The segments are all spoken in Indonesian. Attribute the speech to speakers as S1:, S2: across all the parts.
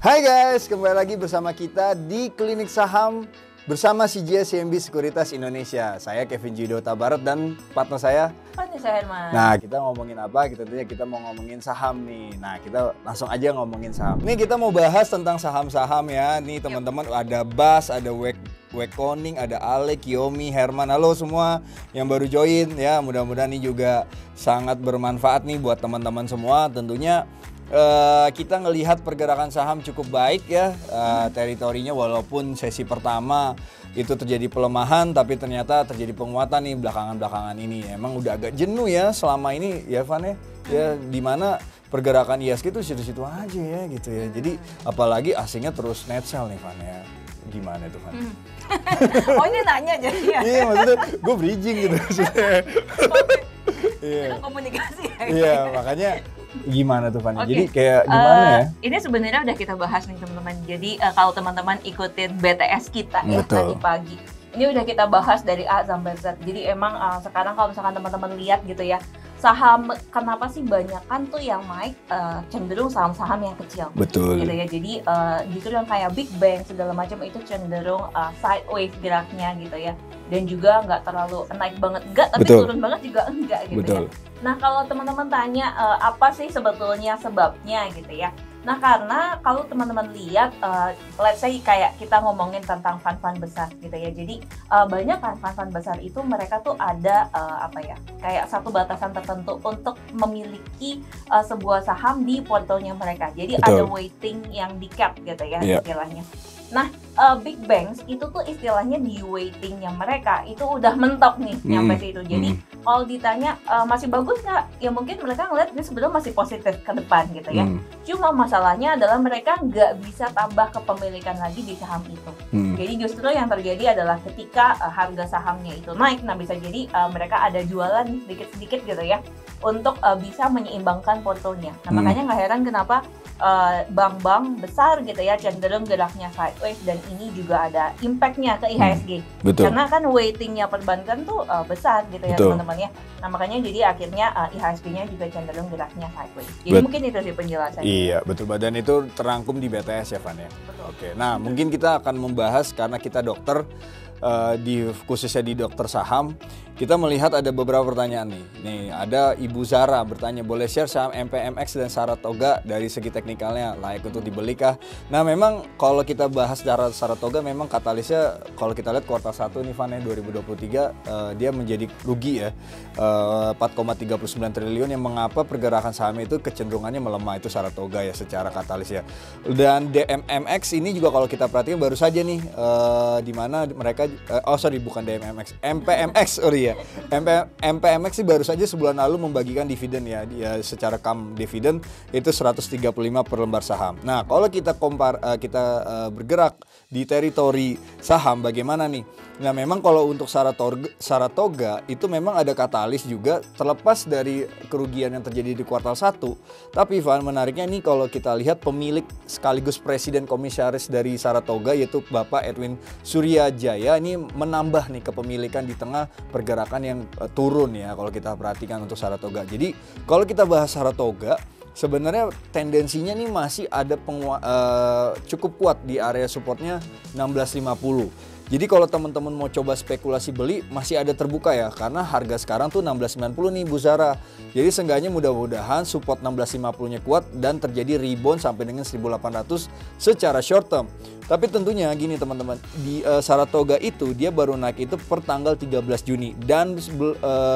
S1: Hai guys, kembali lagi bersama kita di Klinik Saham bersama CGS CIMB Sekuritas Indonesia. Saya Kevin Jido Tabarat dan partner saya
S2: Vanessa Herman.
S1: Nah, kita ngomongin apa? Kita mau ngomongin saham nih. Nah, kita langsung aja ngomongin saham. Nih kita mau bahas tentang saham-saham ya. Nih teman-teman ada Bas, ada Wekoning, ada Ale, Kiyomi, Herman. Halo semua yang baru join ya. Mudah-mudahan ini juga sangat bermanfaat nih buat teman-teman semua. Tentunya kita ngelihat pergerakan saham cukup baik ya, teritorinya walaupun sesi pertama itu terjadi pelemahan, tapi ternyata terjadi penguatan nih belakangan ini. Emang udah agak jenuh ya selama ini ya Van ya, dimana pergerakan IHSG itu situ-situ aja ya gitu ya. Jadi apalagi asingnya terus net sell nih Van ya. Gimana tuh Van?
S2: Oh ini nanya jadi ya?
S1: Iya maksudnya gue bridging gitu maksudnya.
S2: Itu komunikasi ya?
S1: Iya makanya gimana tuh Fanny?
S2: Okay.
S1: Jadi kayak gimana ya?
S2: Ini sebenarnya udah kita bahas nih teman-teman. Jadi kalau teman-teman ikutin BTS kita ya tadi pagi, ini udah kita bahas dari A sampai Z. Jadi emang sekarang kalau misalkan teman-teman lihat gitu ya, saham kenapa sih banyak kan tuh yang naik cenderung saham-saham yang kecil.
S1: Betul.
S2: Gitu ya. Jadi justru yang kayak Big Bang segala macam itu cenderung sideways geraknya gitu ya. Dan juga nggak terlalu naik banget, enggak, tapi turun banget juga enggak gitu ya. Nah kalau teman-teman tanya apa sih sebetulnya sebabnya gitu ya. Nah karena kalau teman-teman lihat, let's say kayak kita ngomongin tentang fund-fund besar gitu ya. Jadi banyak kan fund-fund besar itu mereka tuh ada kayak satu batasan tertentu untuk memiliki sebuah saham di portofolio mereka. Jadi ada weighting yang di cap gitu ya istilahnya. Nah, Big Banks itu tuh istilahnya di weightingnya mereka itu udah mentok nih nyampe situ. Jadi kalau ditanya masih bagus nggak? Ya mungkin mereka ngeliat ini sebenarnya masih positif ke depan gitu ya. Cuma masalahnya adalah mereka nggak bisa tambah kepemilikan lagi di saham itu. Jadi justru yang terjadi adalah ketika harga sahamnya itu naik, nah bisa jadi mereka ada jualan sedikit-sedikit gitu ya untuk bisa menyeimbangkan portonya. Nah makanya nggak heran kenapa bank-bank besar gitu ya cenderung geraknya sideways dan ini juga ada impactnya ke IHSG. Karena kan weightingnya perbankan tuh besar gitu ya teman-teman ya. Nah makanya jadi akhirnya IHSG-nya juga cenderung geraknya sideways. Jadi mungkin itu sih penjelasannya.
S1: Iya betul, dan itu terangkum di BTS ya Van ya. Oke, nah mungkin kita akan membahas karena kita dokter khususnya di dokter saham. Kita melihat ada beberapa pertanyaan nih. Nih ada Ibu Zara bertanya, boleh share saham MPMX dan Saratoga dari segi teknikalnya layak untuk dibeli kah? Nah memang kalau kita bahas Saratoga memang katalisnya kalau kita lihat kuartal 1 nih Van 2023 dia menjadi rugi ya 4,39 triliun yang mengapa pergerakan saham itu kecenderungannya melemah itu Saratoga ya secara katalis ya. Dan DMMX ini juga kalau kita perhatikan baru saja nih di mana mereka bukan DMMX, MPMX ya. MPMX sih baru saja sebulan lalu membagikan dividen ya, secara dividen itu 135 per lembar saham. Nah kalau kita bergerak di teritori saham bagaimana nih? Nah memang kalau untuk Saratoga itu memang ada katalis juga terlepas dari kerugian yang terjadi di kuartal 1. Tapi Van menariknya nih kalau kita lihat pemilik sekaligus presiden komisaris dari Saratoga yaitu Bapak Edwin Suryajaya ini menambah nih kepemilikan di tengah pergerakan yang turun ya kalau kita perhatikan untuk Saratoga. Jadi kalau kita bahas Saratoga sebenarnya tendensinya nih masih ada cukup kuat di area supportnya 1650. Jadi kalau teman-teman mau coba spekulasi beli masih ada terbuka ya karena harga sekarang tuh 1690 nih Bu Zara. Jadi seenggaknya mudah-mudahan support 1650-nya kuat dan terjadi rebound sampai dengan 1800 secara short term. Tapi tentunya gini teman-teman, di Saratoga itu dia baru naik itu per tanggal 13 Juni dan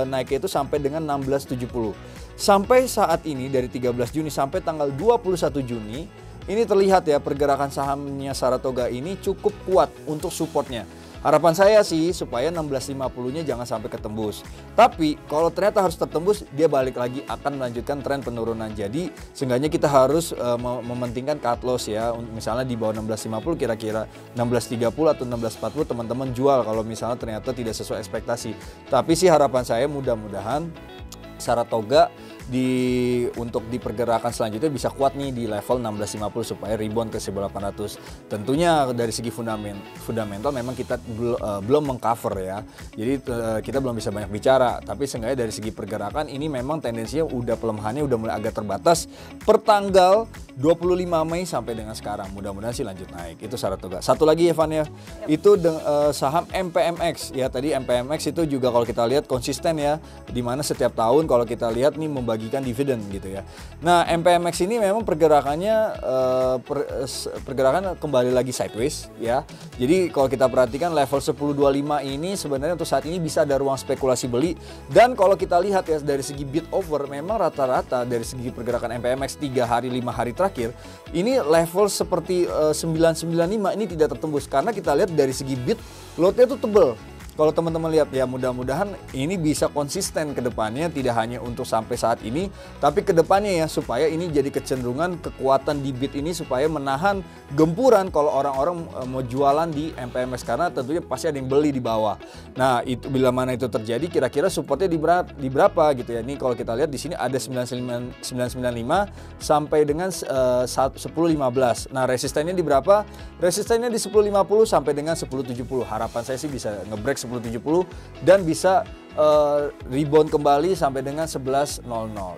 S1: naik itu sampai dengan 1670. Sampai saat ini dari 13 Juni sampai tanggal 21 Juni ini terlihat ya pergerakan sahamnya Saratoga ini cukup kuat untuk supportnya. Harapan saya sih supaya 1650-nya jangan sampai ketembus. Tapi kalau ternyata harus tertembus, dia balik lagi akan melanjutkan tren penurunan. Jadi seenggaknya kita harus mementingkan cut loss ya. Misalnya di bawah 1650 kira-kira 1630 atau 1640 teman-teman jual kalau misalnya ternyata tidak sesuai ekspektasi. Tapi sih harapan saya mudah-mudahan Saratoga untuk di pergerakan selanjutnya bisa kuat nih di level 1650 supaya rebound ke 1800. Tentunya dari segi fundamental memang kita belum mengcover ya. Jadi kita belum bisa banyak bicara, tapi seenggaknya dari segi pergerakan ini memang tendensinya udah pelemahannya udah mulai agak terbatas per tanggal 25 Mei sampai dengan sekarang. Mudah-mudahan sih lanjut naik. Itu Saratoga. Satu lagi Evan ya. Itu saham MPMX ya. Tadi MPMX itu juga kalau kita lihat konsisten ya, dimana setiap tahun kalau kita lihat nih membagikan dividen gitu ya. Nah MPMX ini memang pergerakannya pergerakan kembali lagi sideways ya. Jadi kalau kita perhatikan level 1025 ini sebenarnya untuk saat ini bisa ada ruang spekulasi beli. Dan kalau kita lihat ya dari segi bid over memang rata-rata dari segi pergerakan MPMX 3 hari 5 hari terakhir ini level seperti 995 ini tidak tertembus karena kita lihat dari segi bid lotnya itu tebel. Kalau teman-teman lihat ya mudah-mudahan ini bisa konsisten ke depannya, tidak hanya untuk sampai saat ini tapi ke depannya ya, supaya ini jadi kecenderungan kekuatan di bid ini supaya menahan gempuran kalau orang-orang mau jualan di MPMX karena tentunya pasti ada yang beli di bawah. Nah itu bila mana itu terjadi kira-kira supportnya di berapa gitu ya. Ini kalau kita lihat di sini ada 995 sampai dengan 1015. Nah resistennya di berapa? Resistennya di 1050 sampai dengan 1070. Harapan saya sih bisa ngebreak 1070 dan bisa rebound kembali sampai dengan 1100.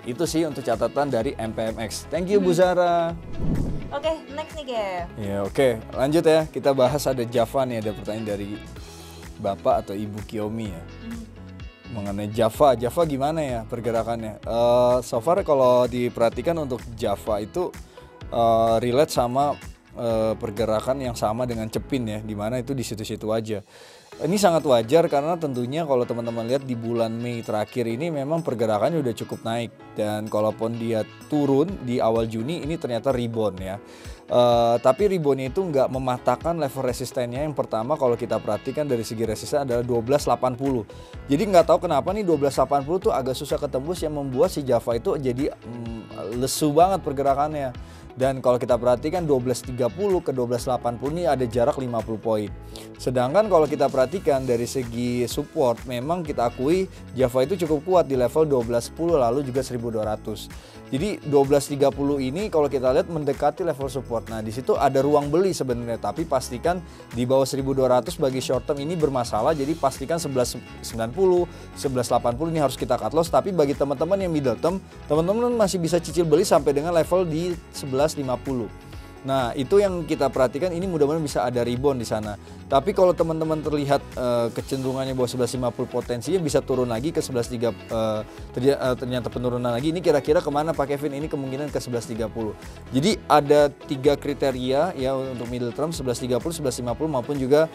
S1: Itu sih untuk catatan dari MPMX. Thank you Bu Zara.
S2: Oke, next nih Kev.
S1: Ya oke, lanjut ya. Kita bahas ada Java nih, ada pertanyaan dari Bapak atau Ibu Kiyomi ya. Mengenai Java gimana ya pergerakannya? So far kalau diperhatikan untuk Java itu relate sama pergerakan yang sama dengan Cepin ya, dimana itu di situ-situ aja. Ini sangat wajar karena tentunya kalau teman-teman lihat di bulan Mei terakhir ini memang pergerakannya udah cukup naik, dan kalaupun dia turun di awal Juni ini ternyata rebound ya. Tapi reboundnya itu nggak mematahkan level resistennya. Yang pertama kalau kita perhatikan dari segi resisten adalah 1280. Jadi nggak tahu kenapa nih 1280 tuh agak susah ketembus yang membuat si Java itu jadi lesu banget pergerakannya. Dan kalau kita perhatikan 1230 ke 1280 ini ada jarak 50 poin. Sedangkan kalau kita perhatikan dari segi support memang kita akui Java itu cukup kuat di level 1210 lalu juga 1200. Jadi 1230 ini kalau kita lihat mendekati level support. Nah, di situ ada ruang beli sebenarnya, tapi pastikan di bawah 1200 bagi short term ini bermasalah. Jadi pastikan 1190, 1180 ini harus kita cut loss, tapi bagi teman-teman yang middle term, teman-teman masih bisa cicil beli sampai dengan level di 1150. Nah, itu yang kita perhatikan, ini mudah-mudahan bisa ada rebound di sana. Tapi kalau teman-teman terlihat kecenderungannya bahwa 1150 potensinya bisa turun lagi ke 1130, ternyata penurunan lagi. Ini kira-kira kemana Pak Kevin? Ini kemungkinan ke 1130. Jadi ada 3 kriteria ya untuk middle term, 1130, 1150 maupun juga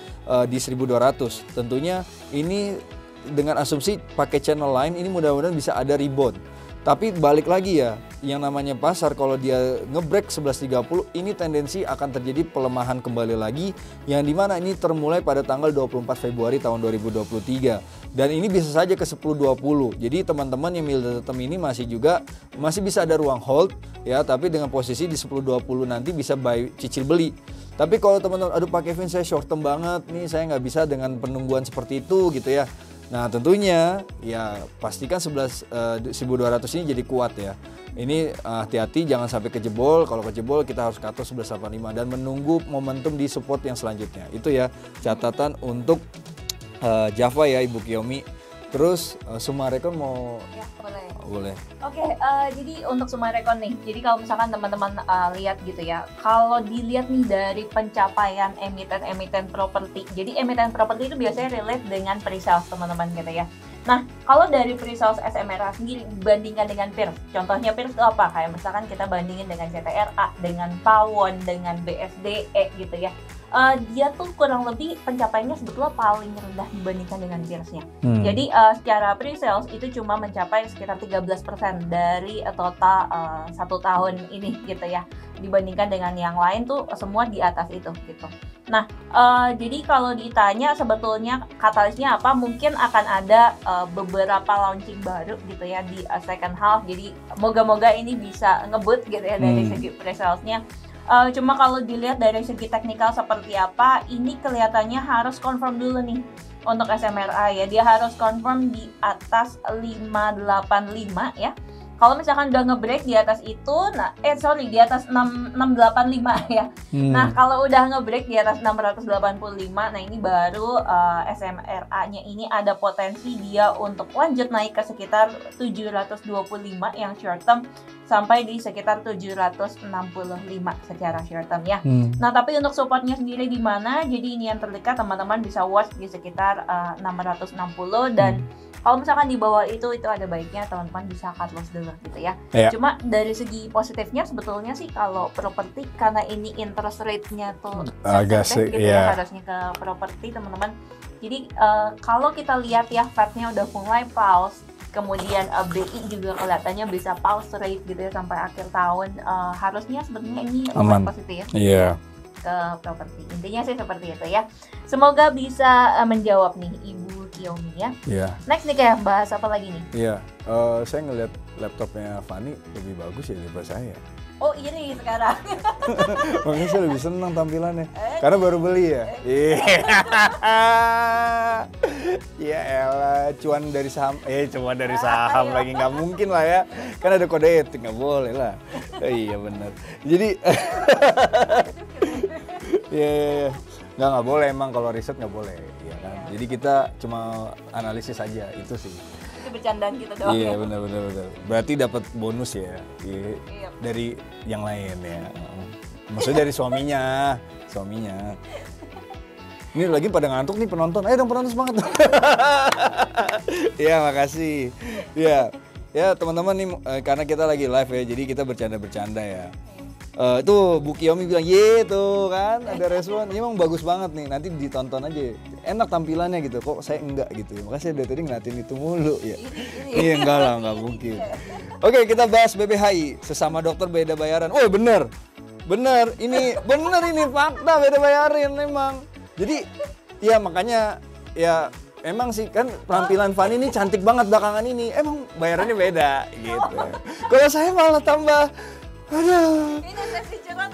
S1: di 1200. Tentunya ini dengan asumsi pakai channel line ini mudah-mudahan bisa ada rebound. Tapi balik lagi ya, yang namanya pasar kalau dia ngebreak 1130 ini tendensi akan terjadi pelemahan kembali lagi, yang dimana ini termulai pada tanggal 24 Februari tahun 2023 dan ini bisa saja ke 1020. Jadi teman-teman yang middle term ini masih bisa ada ruang hold ya, tapi dengan posisi di 1020 nanti bisa buy cicil beli. Tapi kalau teman-teman aduh Pak Kevin saya short term banget nih, saya nggak bisa dengan penungguan seperti itu gitu ya. Nah tentunya ya pastikan 1200 ini jadi kuat ya. Ini hati-hati jangan sampai kejebol. Kalau kejebol kita harus cut loss 1185 dan menunggu momentum di support yang selanjutnya. Itu ya catatan untuk Java ya Ibu Kiyomi. Terus Sumarekon mau?
S2: Ya,
S1: boleh.
S2: Oke, jadi untuk Sumarekon nih, jadi kalau misalkan teman-teman lihat gitu ya, kalau dilihat nih dari pencapaian emiten-emiten properti, jadi emiten properti itu biasanya relate dengan pre-sales teman-teman gitu ya. Nah, kalau dari pre-sales SMRA sendiri dibandingkan dengan peers, contohnya peers itu apa? Kayak misalkan kita bandingin dengan CTRA, dengan Pawon, dengan BSDE gitu ya. Dia tuh kurang lebih pencapaiannya sebetulnya paling rendah dibandingkan dengan peersnya. Jadi secara pre-sales itu cuma mencapai sekitar 13% dari total 1 tahun ini gitu ya. Dibandingkan dengan yang lain tuh semua di atas itu gitu. Nah, jadi kalau ditanya sebetulnya katalisnya apa, mungkin akan ada beberapa launching baru gitu ya di second half. Jadi moga-moga ini bisa ngebut gitu ya dari segi pre-salesnya. Cuma kalau dilihat dari segi teknikal seperti apa, ini kelihatannya harus confirm dulu nih untuk SMRA ya. Dia harus confirm di atas 585 ya. Kalau misalkan udah nge-break di atas itu, di atas 685 ya. Nah, kalau udah nge-break di atas 685, nah ini baru SMRA-nya ini ada potensi dia untuk lanjut naik ke sekitar 725 yang short term sampai di sekitar 765 secara short term ya. Nah, tapi untuk supportnya sendiri di mana? Jadi ini yang terdekat teman-teman bisa watch di sekitar 660 dan kalau misalkan di bawah itu ada baiknya teman-teman bisa cut loss dulu gitu ya. Cuma dari segi positifnya sebetulnya sih kalau properti karena ini interest rate-nya tuh
S1: agak sih
S2: gitu ya, harusnya ke properti teman-teman. Jadi kalau kita lihat ya Fed-nya udah mulai pause, kemudian BI juga kelihatannya bisa pause rate gitu ya sampai akhir tahun, harusnya sebenarnya ini lumayan positif. Ke properti. Intinya sih seperti itu ya. Semoga bisa menjawab nih Ibu Kiyomi ya. Next nih kayak bahas apa lagi nih?
S1: Saya ngeliat laptopnya Fanny lebih bagus ya daripada saya.
S2: Oh iri sekarang.
S1: Makanya saya lebih senang tampilannya. Karena baru beli ya. Ya elah, cuan dari saham. Cuan dari saham lagi nggak mungkin lah ya. Kan ada kode etik, nggak boleh lah. Iya benar. Jadi nggak boleh emang kalau riset nggak boleh, ya kan. Jadi kita cuma analisis saja itu sih.
S2: Itu bercandaan kita doang.
S1: Iya benar. Berarti dapat bonus ya dari yang lain ya. Maksudnya dari suaminya. Ini lagi pada ngantuk nih penonton. Ayo dong penonton semangat. Iya makasih. Ya teman-teman nih karena kita lagi live ya, jadi kita bercanda-bercanda ya. Tuh Bu Kiyomi bilang ye tuh kan ada respon. Ini emang bagus banget nih, nanti ditonton aja. Enak tampilannya gitu, kok saya enggak gitu. Makanya saya dari tadi ngeliatin itu mulu ya. Iya enggak lah, enggak mungkin. Oke, kita bahas BBHI. Sesama dokter beda bayaran. Oh bener ini fakta beda bayarin memang. Jadi ya makanya ya emang sih kan penampilan Fanny ini cantik banget belakangan ini. Emang bayarannya beda gitu. Kalau saya malah tambah aduh.
S2: Ini sesi curhat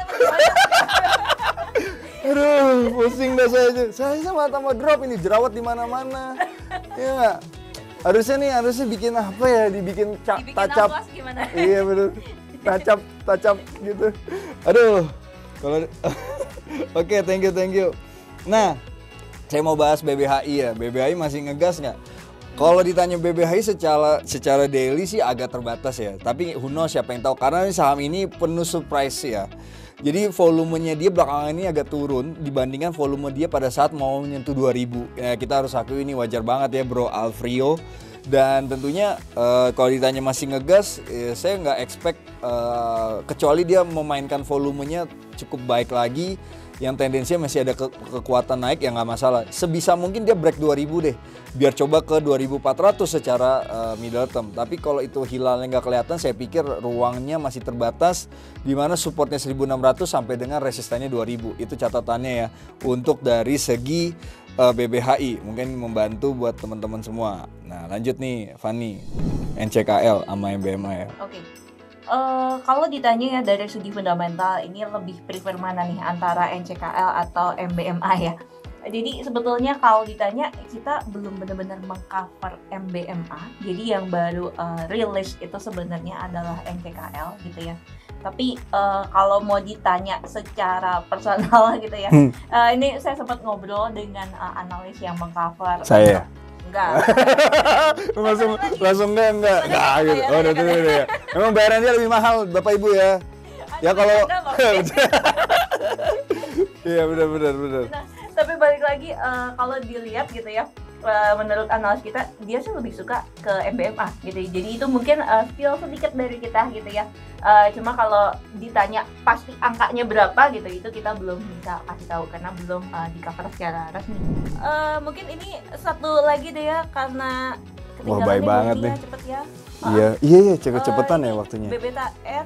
S1: aduh, pusing dah saya. Saya sama tambah drop ini jerawat di mana-mana. Ya enggak? Harusnya bikin apa ya? Dibikin tacap. Iya benar. Tacap gitu. Aduh. Kalau Oke, thank you. Nah, saya mau bahas BBHI ya. BBHI masih ngegas nggak? Kalau ditanya BBHI secara daily sih agak terbatas ya. Tapi who knows, siapa yang tahu. Karena saham ini penuh surprise ya. Jadi volumenya dia belakangan ini agak turun dibandingkan volume dia pada saat mau menyentuh 2000. Ya, kita harus akui ini wajar banget ya Bro Alfrio. Dan tentunya kalau ditanya masih ngegas, saya nggak expect kecuali dia memainkan volumenya cukup baik lagi, yang tendensinya masih ada kekuatan naik ya nggak masalah. Sebisa mungkin dia break 2000 deh, biar coba ke 2400 secara middle term. Tapi kalau itu hilalnya nggak kelihatan, saya pikir ruangnya masih terbatas, di mana supportnya 1600 sampai dengan resistannya 2000. Itu catatannya ya untuk dari segi BBHI, mungkin membantu buat teman-teman semua. Nah lanjut nih Fanny, NCKL sama MBMA ya.
S2: Oke. Kalau ditanya ya dari segi fundamental ini lebih prefer mana nih antara NCKL atau MBMA ya. Jadi sebetulnya kalau ditanya kita belum benar-benar mengcover MBMA. Jadi yang baru rilis itu sebenarnya adalah NCKL gitu ya. Tapi kalau mau ditanya secara personal gitu ya, ini saya sempat ngobrol dengan analis yang mengcover.
S1: Saya.
S2: Enggak.
S1: langsung enggak gitu. Oh, udah ya. Memang bayarannya lebih mahal Bapak Ibu ya. Ya kalau iya benar.
S2: Nah, tapi balik lagi kalau dilihat gitu ya, menurut analis kita dia sih lebih suka ke MBMA gitu. Jadi itu mungkin skill sedikit dari kita gitu ya. Cuma kalau ditanya pasti angkanya berapa gitu, itu kita belum bisa kasih tahu karena belum di cover secara resmi. Mungkin ini satu lagi deh ya karena
S1: ketinggalan. Wah baik banget nih.
S2: Cepet ya.
S1: Iya cepet-cepetan ya waktunya. BBTN.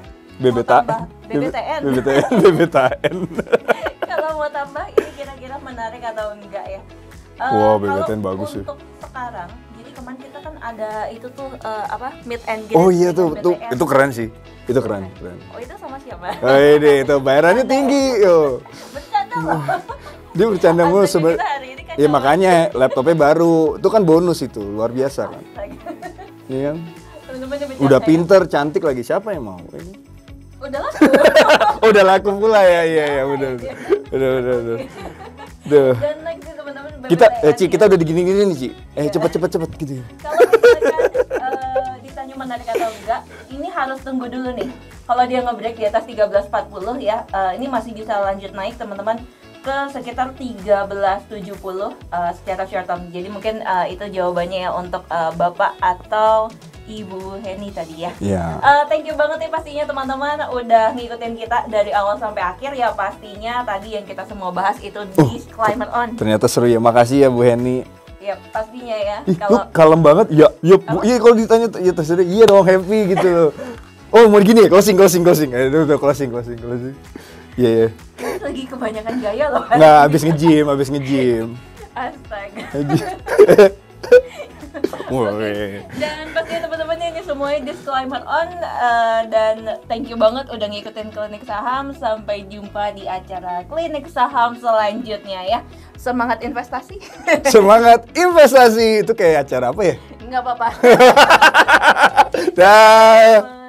S2: Kalau mau tambah ini kira-kira menarik atau enggak ya?
S1: Wow, BBTN bagus
S2: sih. Untuk sekarang, jadi kemarin kita kan ada itu tuh mid and
S1: grade. Oh iya tuh itu keren sih. Itu keren.
S2: Oh itu sama siapa?
S1: Oh ini itu bayarannya tinggi yo.
S2: Bercanda loh.
S1: Dia bercanda mulu sebenarnya. Ya makanya laptopnya baru. Itu kan bonus itu, luar biasa kan. Iya kan?
S2: teman-teman yang
S1: Udah
S2: bercanda.
S1: pinter, cantik lagi, siapa yang mau?
S2: Udah laku.
S1: Udah laku pula ya, iya benar. Udah. Duh.
S2: Dan next nih teman-teman
S1: Kita
S2: BBTS
S1: Ci,
S2: ya.
S1: kita udah digini-gini nih, Ci. Cepet gitu.
S2: Kalau misalkan ditanya menarik atau enggak, ini harus tunggu dulu nih. Kalau dia nge-break di atas 13.40 ya, ini masih bisa lanjut naik teman-teman ke sekitar 13.70 secara short term. Jadi mungkin itu jawabannya ya untuk Bapak atau Ibu Henny tadi ya.
S1: Iya.
S2: Thank you banget nih pastinya teman-teman udah ngikutin kita dari awal sampai akhir ya. Pastinya tadi yang kita semua bahas itu disclaimer on.
S1: Ternyata seru ya. Makasih ya Bu Henny.
S2: Ya pastinya ya.
S1: Ih, lu kalem banget. Ya, Bu. Iya kalau ditanya ya terserah. Iya dong, happy gitu loh. Oh, mau gini ya? Closing. Udah closing. Iya.
S2: Lagi kebanyakan gaya loh.
S1: Nggak, habis nge-gym.
S2: Astaga.
S1: Mulai.
S2: Dan pastinya teman-teman ini semuanya disclaimer on, dan thank you banget udah ngikutin Klinik Saham. Sampai jumpa di acara Klinik Saham selanjutnya ya. Semangat investasi.
S1: Semangat investasi. Itu kayak acara apa ya?
S2: Nggak apa-apa.
S1: Dah.